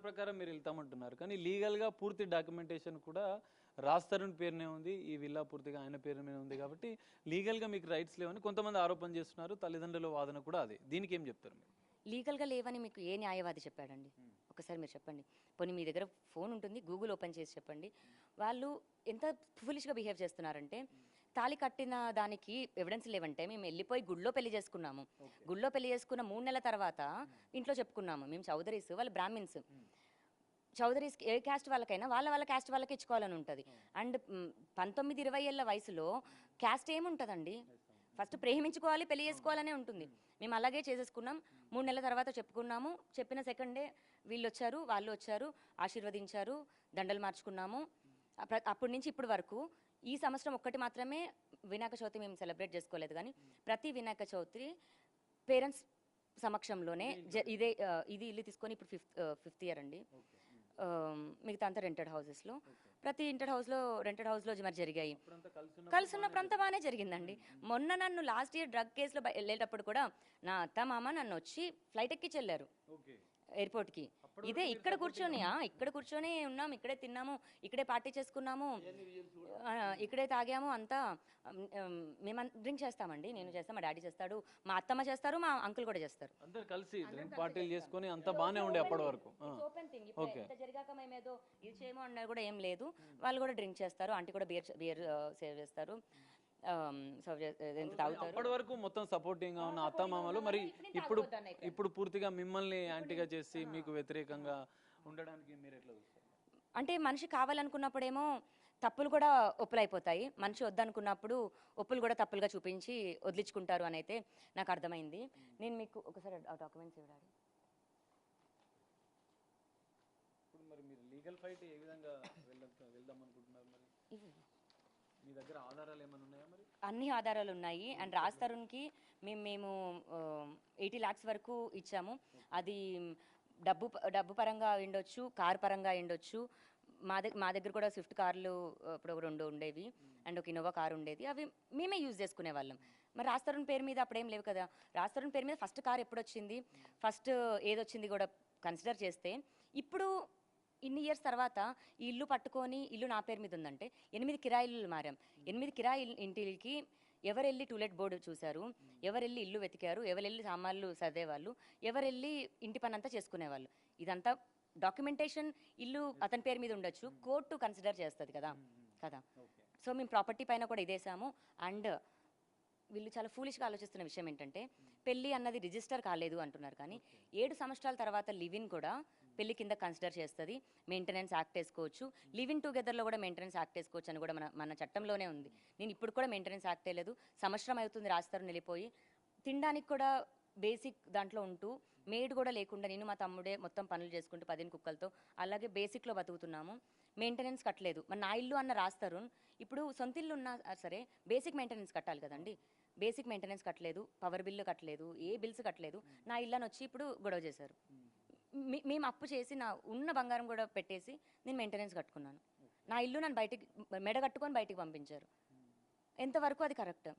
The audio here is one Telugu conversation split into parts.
ప్రకారం మీరు వెళ్తామంటున్నారు కానీ లీగల్గా పూర్తి డాక్యుమెంటేషన్ కూడా రాజ్ తరుణ్ పేరునే ఉంది, ఈ విల్లా పూర్తిగా ఆయన పేరు మీద ఉంది కాబట్టి లీగల్గా మీకు రైట్స్ లేవని కొంతమంది ఆరోపణ చేస్తున్నారు. తల్లిదండ్రుల వాదన కూడా అదే. దీనికి ఏం చెప్తారు మీరు? లీగల్గా లేవని మీకు ఏ న్యాయవాది చెప్పాడండి? ఒకసారి మీరు చెప్పండి. పోనీ మీ దగ్గర ఫోన్ ఉంటుంది, గూగుల్ ఓపెన్ చేసి చెప్పండి. వాళ్ళు ఎంత ఫులిష్గా బిహేవ్ చేస్తున్నారంటే, తాళి కట్టిన దానికి ఎవిడెన్స్ లేవంటే మేము వెళ్ళిపోయి గుళ్ళో పెళ్లి చేసుకున్నాము. గుళ్ళో పెళ్లి చేసుకున్న 3 నెలల తర్వాత ఇంట్లో చెప్పుకున్నాము. మేము చౌదరీస్, వాళ్ళు బ్రాహ్మిన్స్. చౌదరీస్ ఏ క్యాస్ట్ వాళ్ళకైనా వాళ్ళ క్యాస్ట్ వాళ్ళకి ఇచ్చుకోవాలని ఉంటుంది. అండ్ 19-20 ఏళ్ళ వయసులో క్యాస్ట్ ఏముంటుందండి? ఫస్ట్ ప్రేమించుకోవాలి, పెళ్లి చేసుకోవాలనే ఉంటుంది. మేము అలాగే చేసేసుకున్నాం. 3 నెలల తర్వాత చెప్పుకున్నాము. చెప్పిన సెకండ్ డే వీళ్ళు వచ్చారు, వాళ్ళు వచ్చారు, ఆశీర్వదించారు, దండలు మార్చుకున్నాము. అప్పటి నుంచి ఇప్పటి వరకు ఈ సంవత్సరం ఒక్కటి మాత్రమే వినాయక చవితి మేము సెలబ్రేట్ చేసుకోలేదు, కానీ ప్రతి వినాయక చవితి పేరెంట్స్ సమక్షంలోనే ఇది ఇల్లు తీసుకొని ఇప్పుడు ఫిఫ్త్ ఇయర్ అండి. మిగతా అంతా రెంటెడ్ హౌసెస్లో, ప్రతి రెంటెడ్ హౌస్లో మరి జరిగాయి. కలిసి ఉన్నప్పుడు అంతా బాగానే జరిగిందండి. మొన్న నన్ను లాస్ట్ ఇయర్ డ్రగ్ కేసులో వెళ్ళేటప్పుడు కూడా నా అత్త మామ నన్ను వచ్చి ఫ్లైట్ ఎక్కించి వెళ్ళారు ఎయిర్పోర్ట్కి. ఇదే ఇక్కడ కూర్చొని ఉన్నాము, ఇక్కడే తిన్నాము, ఇక్కడే పార్టీ చేసుకున్నాము, ఇక్కడే తాగాము. అంతా మేము డ్రింక్ చేస్తామండి. నేను చేస్తాను, మా డాడీ చేస్తాడు, మా అత్తమ్మ చేస్తారు, మా అంకుల్ కూడా చేస్తారు. అందరు కలిసి డ్రింక్ పార్టీలు చేసుకొని అంతా బాగానే ఉండే అప్పటి వరకు. Open thing. ఇంత జరిగాక మేమేదో ఇది చేయమో అన్నది కూడా ఏం లేదు. వాళ్ళు కూడా డ్రింక్ చేస్తారు, ఆంటీ కూడా బియర్ సేవ్ చేస్తారు, అప్పటి వరకు మొత్తం సపోర్టింగ్ గా ఉన్న అత్తమామలు మరి ఇప్పుడు పూర్తిగా మిమ్మల్ని యాంటీగా చేసి మీకు వ్యతిరేకంగా ఉండడానికి మీరు ఎట్లా చూస్తారు? అంటే మనిషి కావాలనుకున్నప్పుడేమో తప్పులు కూడా ఒప్పులైపోతాయి, మనిషి వద్దనుకున్నప్పుడు ఒప్పులు కూడా తప్పులుగా చూపించి వదిలించుకుంటారు అని అయితే నాకు అర్థమైంది. నేను మీకు ఒకసారి డాక్యుమెంట్స్ ఇవ్వాలి. ఇప్పుడు మరి మీరు లీగల్ ఫైట్ ఏ విధంగా వెళ్దాం అనుకుంటున్నారు? మరి మీ దగ్గర ఆధారాలు ఏమైనా ఉన్నాయా? మరి అన్ని ఆధారాలు ఉన్నాయి. అండ్ రాజ్ తరుణ్కి మేము 80 lakhs వరకు ఇచ్చాము. అది డబ్బు పరంగా ఉండొచ్చు, కార్ పరంగా ఉండొచ్చు. మా దగ్గర కూడా స్విఫ్ట్ కార్లు ఇప్పుడు 2 ఉండేవి అండ్ ఒక ఇన్నోవా కార్ ఉండేది. అవి మేమే యూజ్ చేసుకునే వాళ్ళం. మరి రాజ్ తరుణ్ పేరు మీద అప్పుడేం లేవు కదా. రాజ్ తరుణ్ పేరు మీద ఫస్ట్ కార్ ఎప్పుడు వచ్చింది, ఫస్ట్ ఏదొచ్చింది కూడా కన్సిడర్ చేస్తే, ఇప్పుడు ఇన్ని ఇయర్స్ తర్వాత ఈ ఇల్లు పట్టుకొని ఇల్లు నా పేరు మీద ఉందంటే 8 కిరాయిలు మారాం. 8 కిరాయి ఇంటికి ఎవరెళ్ళి టూలెట్ బోర్డు చూశారు, ఎవరెళ్ళి ఇల్లు వెతికారు, ఎవరెళ్ళి సామాన్లు సర్దేవాళ్ళు, ఎవరెళ్ళి ఇంటి పని అంతా చేసుకునేవాళ్ళు. ఇదంతా డాక్యుమెంటేషన్. ఇల్లు అతని పేరు మీద ఉండొచ్చు, కోర్టు కన్సిడర్ చేస్తుంది కదా. సో మేము ప్రాపర్టీ పైన కూడా ఇదేసాము. అండ్ వీళ్ళు చాలా ఫూలిష్గా ఆలోచిస్తున్న విషయం ఏంటంటే, పెళ్ళి అన్నది రిజిస్టర్ కాలేదు అంటున్నారు, కానీ 7 సంవత్సరాల తర్వాత లివ్-ఇన్ కూడా పెళ్లి కింద కన్సిడర్ చేస్తుంది. మెయింటెనెన్స్ యాక్ట్ వేసుకోవచ్చు, లివ్ ఇన్ టుగెదర్లో కూడా మెయింటెనెన్స్ యాక్ట్ వేసుకోవచ్చు అని కూడా మన చట్టంలోనే ఉంది. నేను ఇప్పుడు కూడా మెయింటెనెన్స్ యాక్ట్ లేదు. సంవత్సరం అవుతుంది రాస్తారు వెళ్ళిపోయి. తినడానికి కూడా బేసిక్ దాంట్లో ఉంటూ, మేడ్ కూడా లేకుండా నేను మా తమ్ముడే మొత్తం పనులు చేసుకుంటూ 10 కుక్కలతో అలాగే బేసిక్లో బతుకుతున్నాము. మెయింటెనెన్స్ కట్టలేదు. మరి నా ఇల్లు అన్న రాస్తారు. ఇప్పుడు సొంత ఇల్లు ఉన్నా సరే బేసిక్ మెయింటెనెన్స్ కట్టాలి కదండి. బేసిక్ మెయింటెనెన్స్ కట్టలేదు, పవర్ బిల్లు కట్టలేదు, ఏ బిల్స్ కట్టలేదు. నా ఇల్లు అని వచ్చి ఇప్పుడు గొడవ చేశారు. మేము అప్పు చేసి నా ఉన్న బంగారం కూడా పెట్టేసి నేను మెయింటెనెన్స్ కట్టుకున్నాను. నా ఇల్లు నన్ను బయటికి మెడ కట్టుకొని బయటికి పంపించారు. ఎంతవరకు అది కరెక్ట్?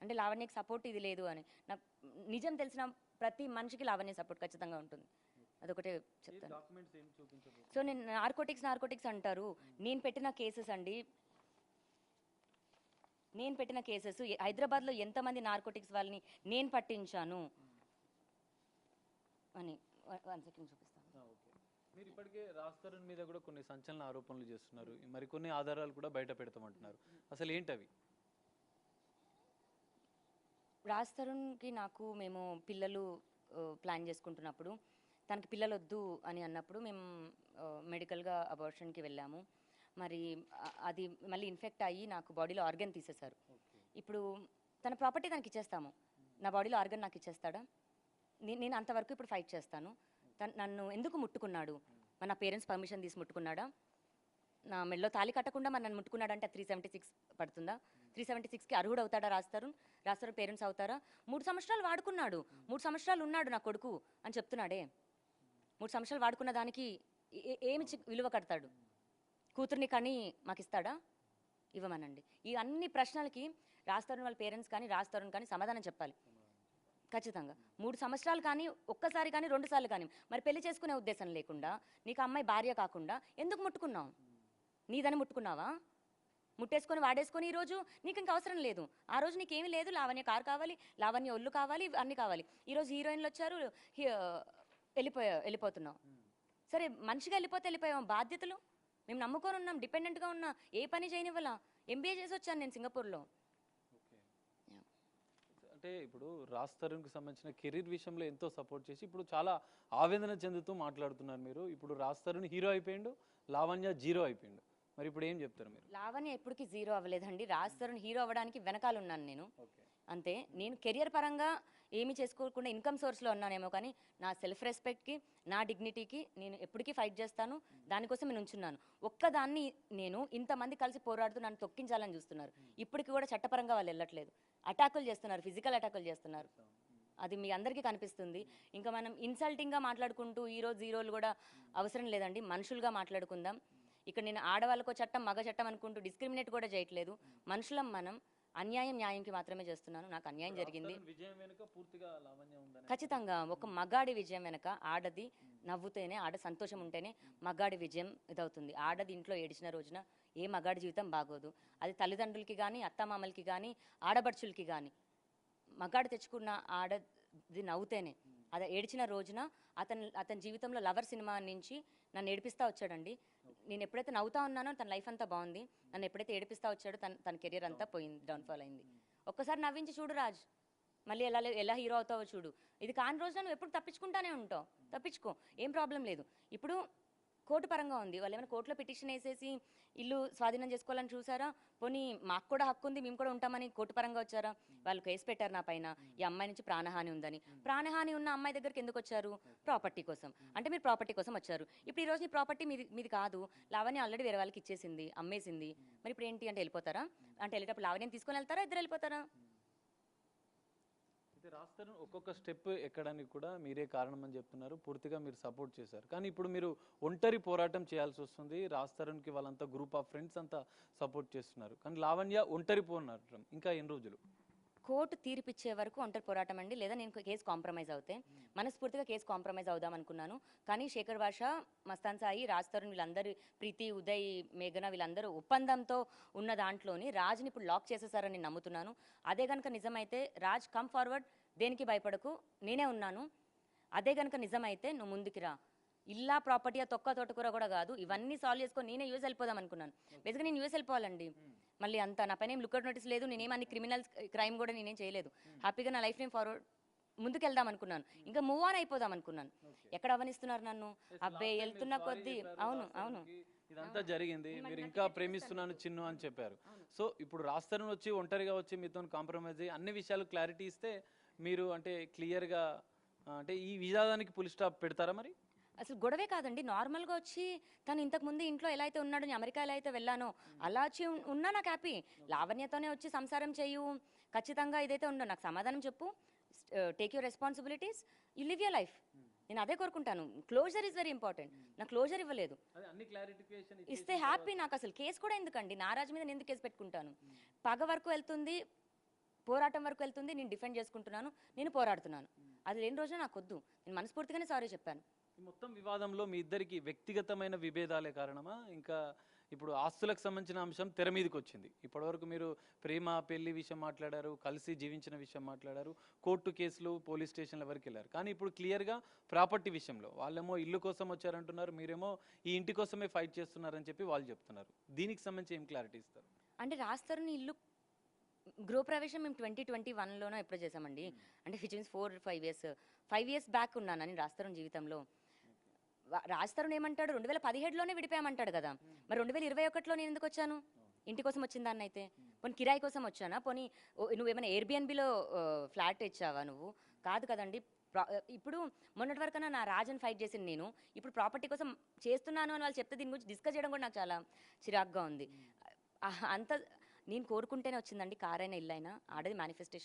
అంటే లావణ్యకి సపోర్ట్ ఇది లేదు అని నాకు నిజం తెలిసిన ప్రతి మనిషికి లావణ్య సపోర్ట్ ఖచ్చితంగా ఉంటుంది. అదొకటే చెప్తాను. సో నేను నార్కోటిక్స్ అంటారు. నేను పెట్టిన కేసెస్ హైదరాబాద్లో ఎంతమంది నార్కోటిక్స్ వాళ్ళని నేను పట్టించాను అని 1 సెకండ్ చూపిస్తాను. మీరు ఇప్పటికే రాజ్ తరుణ్ మీద కూడా కొన్ని సంచలన ఆరోపణలు చేస్తున్నారు, మరికొన్ని ఆధారాలు కూడా బయట పెడతామంటున్నారు. అసలు ఏంటవి? రాజ్ తరుణ్కి నాకు మేము పిల్లలు ప్లాన్ చేసుకుంటున్నప్పుడు, తనకి పిల్లలు వద్దు అని అన్నప్పుడు మేము మెడికల్గా అబార్షన్కి వెళ్ళాము. మరి అది మళ్ళీ ఇన్ఫెక్ట్ అయ్యి నాకు బాడీలో ఆర్గన్ తీసేశారు. ఇప్పుడు తన ప్రాపర్టీ తనకి ఇచ్చేస్తాము, నా బాడీలో ఆర్గన్ నాకు ఇచ్చేస్తాడా? నేను అంతవరకు ఇప్పుడు ఫైట్ చేస్తాను. నన్ను ఎందుకు ముట్టుకున్నాడు? మన పేరెంట్స్ పర్మిషన్ తీసి ముట్టుకున్నాడా? నా మెడలో తాళి కట్టకుండా నన్ను ముట్టుకున్నాడంటే 376 పడుతుందా? 376కి అర్హుడు అవుతాడా రాజ్ తరుణ్? పేరెంట్స్ అవుతారా? 3 సంవత్సరాలు వాడుకున్నాడు, 3 సంవత్సరాలు ఉన్నాడు నా కొడుకు అని చెప్తున్నాడే. 3 సంవత్సరాలు వాడుకున్న దానికి ఏమి విలువ కడతాడు? కూతుర్ని కానీ మాకు ఇస్తాడా? ఇవ్వమనండి. ఈ అన్ని ప్రశ్నలకి రాజ్ తరుణ్ వాళ్ళ పేరెంట్స్ కానీ రాజ్ తరుణ్ కానీ సమాధానం చెప్పాలి. ఖచ్చితంగా 3 సంవత్సరాలు కానీ, ఒక్కసారి కానీ, 2 సార్లు కానీ, మరి పెళ్లి చేసుకునే ఉద్దేశం లేకుండా, నీకు అమ్మాయి భార్య కాకుండా ఎందుకు ముట్టుకున్నావు? నీదని ముట్టుకున్నావా? ముట్టేసుకొని వాడేసుకొని ఈరోజు నీకు ఇంక అవసరం లేదు. ఆ రోజు నీకేమీ లేదు, లావణ్య కారు కావాలి, లావణ్య ఒళ్ళు కావాలి, అన్నీ కావాలి. ఈరోజు హీరోయిన్లు వచ్చారు, వెళ్ళిపోతున్నావు. సరే మనిషిగా వెళ్ళిపోయాం. బాధ్యతలు మేము నమ్ముకొని ఉన్నాం, డిపెండెంట్గా ఉన్నా, ఏ పని చేయనివ్వాలా. ఎంబీఏ చేసి వచ్చాను నేను సింగపూర్లో. అంటే ఇప్పుడు రాజ్ తరుణ్కి సంబంధించిన కెరీర్ విషయంలో ఎంతో సపోర్ట్ చేసి ఇప్పుడు చాలా ఆవేదన చెందుతూ మాట్లాడుతున్నారు మీరు. ఇప్పుడు రాజ్ తరుణ్ హీరో అయిపోయిండు, లావణ్య జీరో అయిపోయిండు. మరి ఇప్పుడు ఏం చెప్తారు మీరు? లావణ్య ఎప్పటికీ జీరో అవ్వలేదండి. రాజ్ తరుణ్ హీరో అవ్వడానికి వెనకాల ఉన్నాను నేను. అంతే. నేను కెరియర్ పరంగా ఏమీ చేసుకోకుండా ఇన్కమ్ సోర్స్లో ఉన్నానేమో, కానీ నా సెల్ఫ్ రెస్పెక్ట్కి, నా డిగ్నిటీకి నేను ఎప్పటికీ ఫైట్ చేస్తాను. దానికోసం నేను ఉంచున్నాను. ఒక్కదాన్ని నేను ఇంతమంది కలిసి పోరాడుతూ నన్ను తొక్కించాలని చూస్తున్నారు. ఇప్పటికి కూడా చట్టపరంగా వాళ్ళు వెళ్ళట్లేదు. అటాకులు చేస్తున్నారు, ఫిజికల్ అటాకులు చేస్తున్నారు. అది మీ అందరికీ కనిపిస్తుంది. ఇంకా మనం ఇన్సల్టింగ్గా మాట్లాడుకుంటూ ఈరోజు జీరోలు కూడా అవసరం లేదండి. మనుషులుగా మాట్లాడుకుందాం. ఇక్కడ నేను ఆడవాళ్ళకో చట్టం, మగ చట్టం అనుకుంటూ డిస్క్రిమినేట్ కూడా చేయట్లేదు. మనుషులం మనం. అన్యాయం న్యాయంకి మాత్రమే చేస్తున్నాను. నాకు అన్యాయం జరిగింది. ఖచ్చితంగా ఒక మగాడి విజయం వెనక ఆడది నవ్వుతేనే, ఆడ సంతోషం ఉంటేనే మగాడి విజయం ఇదవుతుంది. ఆడది ఇంట్లో ఏడిచిన రోజున ఏ మగాడి జీవితం బాగోదు. అది తల్లిదండ్రులకి కానీ, అత్తమామలకి కానీ, ఆడబడుచులకి కానీ. మగాడు తెచ్చుకున్న ఆడది నవ్వుతేనే, అది ఏడిచిన రోజున అతని జీవితంలో లవర్ సినిమా నుంచి నన్ను ఏడిపిస్తూ వచ్చాడండి. నేను ఎప్పుడైతే నవ్వుతా ఉన్నానో తన లైఫ్ అంతా బాగుంది. నన్ను ఎప్పుడైతే ఏడిపిస్తూ వచ్చాడో తన కెరీర్ అంతా పోయింది, డౌన్ఫాల్ అయింది. ఒక్కసారి నవ్వించి చూడు రాజ్, మళ్ళీ ఎలా హీరో అవుతావో చూడు. ఇది కాని రోజున నువ్వు ఎప్పుడు తప్పించుకుంటానే ఉంటావు. తప్పించుకో, ఏం ప్రాబ్లం లేదు. ఇప్పుడు కోర్టు పరంగా ఉంది. వాళ్ళు ఏమైనా కోర్టులో పిటిషన్ వేసేసి ఇల్లు స్వాధీనం చేసుకోవాలని చూసారా? పోనీ మాకు కూడా హక్కు ఉంది, మేము కూడా ఉంటామని కోర్టు పరంగా వచ్చారా? వాళ్ళు కేసు పెట్టారు నా పైన, ఈ అమ్మాయి నుంచి ప్రాణహాని ఉందని. ప్రాణహాని ఉన్న అమ్మాయి దగ్గరికి ఎందుకు వచ్చారు? ప్రాపర్టీ కోసం. అంటే మీరు ప్రాపర్టీ కోసం వచ్చారు. ఇప్పుడు ఈ రోజు ఈ ప్రాపర్టీ మీది కాదు, లావణ్య ఆల్రెడీ వేరే వాళ్ళకి ఇచ్చేసింది, అమ్మేసింది. మరి ఇప్పుడు ఏంటి అంటే వెళ్ళిపోతారా? అంటే వెళ్ళేటప్పుడు లావణ్యని తీసుకొని వెళ్తారా, ఇద్దరు వెళ్ళిపోతారా? రాజ్ తరుణ్ ఒక్కొక్క స్టెప్ ఎక్కడానికి కూడా మీరే కారణం అని చెప్తున్నారు. పూర్తిగా మీరు సపోర్ట్ చేశారు. కానీ ఇప్పుడు మీరు ఒంటరి పోరాటం చేయాల్సి వస్తుంది. రాజ్ తరుణ్కి వాళ్ళంతా గ్రూప్ ఆఫ్ ఫ్రెండ్స్ అంతా సపోర్ట్ చేస్తున్నారు. కానీ లావణ్య ఒంటరి పోరాటం ఇంకా ఎన్ని రోజులు? కోర్టు తీర్పిచ్చే వరకు ఒంటరి పోరాటం అండి. లేదా నేను కేసు కాంప్రమైజ్ అవుతే మనస్ఫూర్తిగా కేసు కాంప్రమైజ్ అవుదాం అనుకున్నాను. కానీ శేఖర్ భాష, మస్తాన్ సాయి, రాజ్ తరుణ్ వీళ్ళందరూ, ప్రీతి, ఉదయ్, మేఘన వీళ్ళందరూ ఒప్పందంతో ఉన్న దాంట్లోని రాజ్ని ఇప్పుడు లాక్ చేసేసారని నేను నమ్ముతున్నాను. అదే కనుక నిజమైతే రాజ్ కమ్ ఫార్వర్డ్, దేనికి భయపడకు, నేనే ఉన్నాను. అదే కనుక నిజమైతే నువ్వు ముందుకి రా. ఇల్లా ప్రాపర్టీ తొక్క తోటకూర కూడా కాదు, ఇవన్నీ సాల్వ్ చేసుకొని నేనే యూఎస్ వెళ్ళిపోదాం అనుకున్నాను. బేసిక్గా నేను యూఎస్ వెళ్ళిపోవాలండి. మళ్ళీ అంత నా పైన ఏం లుక్అవుట్ నోటీస్ లేదు, నేనేం అన్ని క్రిమినల్ క్రైమ్ కూడా నేనేం చేయలేదు. హ్యాపీగా నా లైఫ్ నేను ఫార్వర్డ్ ముందుకు వెళ్దాం అనుకున్నాను. ఇంకా మూవ్ ఆన్ అయిపోదాం అనుకున్నాను. ఎక్కడ అవనిస్తున్నారు నన్ను? అబ్బే వెళ్తున్న కొద్దీ. అవును ఇదంతా జరిగింది. మీరు ఇంకా ప్రేమిస్తున్నాను చిన్ను అని చెప్పారు. సో ఇప్పుడు రాజ్ తరుణ్ వచ్చి ఒంటరిగా వచ్చి మీతో కాంప్రమైజ్ అయ్యి అన్ని విషయాలు క్లారిటీ ఇస్తే మీరు అంటే క్లియర్గా అంటే ఈ వివాదానికి పులి స్టాప్ పెడతారా? మరి అసలు గొడవే కాదండి, నార్మల్గా వచ్చి తను ఇంతకుముందు ఇంట్లో ఎలా అయితే ఉన్నాడో, నేను అమెరికా ఎలా అయితే వెళ్ళానో అలా వచ్చి ఉన్నా నాకు హ్యాపీ. లావణ్యతోనే వచ్చి సంసారం చేయు, ఖచ్చితంగా ఇదైతే ఉండవు. నాకు సమాధానం చెప్పు, take your responsibilities, you live your life. నేను అదే కోరుకుంటాను. Closure is very important. నాకు క్లోజర్ ఇవ్వలేదు, ఇస్తే హ్యాపీ. నాకు అసలు కేసు కూడా ఎందుకండి, నారాజ్ మీద నేను ఎందుకు కేసు పెట్టుకుంటాను? పగ వరకు వెళ్తుంది, పోరాటం వరకు వెళ్తుంది. నేను డిఫెండ్ చేసుకుంటున్నాను, నేను పోరాడుతున్నాను. అది లేని రోజున నాకు వద్దు. నేను మనస్ఫూర్తిగానే సారీ చెప్పాను. మొత్తం వివాదంలో మీ ఇద్దరికి వ్యక్తిగతమైన విభేదాలే కారణమా? ఇంకా ఇప్పుడు ఆస్తులకు సంబంధించిన అంశం తెర మీదకి వచ్చింది. ఇప్పటివరకు మీరు ప్రేమ, పెళ్లి విషయం మాట్లాడారు, కలిసి జీవించిన విషయం మాట్లాడారు, కోర్టు కేసులు, పోలీస్ స్టేషన్ల వరకు వెళ్ళారు. కానీ ఇప్పుడు క్లియర్గా ప్రాపర్టీ విషయంలో వాళ్ళేమో ఇల్లు కోసం వచ్చారంటున్నారు, మీరేమో ఈ ఇంటి కోసమే ఫైట్ చేస్తున్నారని చెప్పి వాళ్ళు చెప్తున్నారు. దీనికి సంబంధించి ఏం క్లారిటీ ఇస్తారు? అంటే రాజ్ తరుణ్ ఇల్లు గృహప్రవేశం మేము 2021లోనో ఎప్పుడు చేసామండి. అంటే విచ్ మీన్స్ 5 ఇయర్స్ బ్యాక్ ఉన్నాను నేను రాజ్ తరుణ్ జీవితంలో. రాజ్ తరుణ్ ఏమంటాడు, 2017లోనే విడిపోయామంటాడు కదా. మరి 2021లో నేను ఎందుకు వచ్చాను? ఇంటి కోసం వచ్చిన దాన్ని అయితే. పోనీ కిరాయి కోసం వచ్చానా? పోనీ నువ్వేమైనా ఎయిర్బిఎన్బిలో ఫ్లాట్ ఇచ్చావా నువ్వు? కాదు కదండి. ఇప్పుడు మొన్నటి వరకన్నా నా రాజన్ ఫైట్ చేసింది నేను, ఇప్పుడు ప్రాపర్టీ కోసం చేస్తున్నాను అని వాళ్ళు చెప్తే దీని గురించి డిస్కస్ చేయడం కూడా నాకు చాలా చిరాగ్గా ఉంది. అంత నేను కోరుకుంటేనే వచ్చిందండి. కారైనా ఇల్లైనా ఆడది మేనిఫెస్టేషన్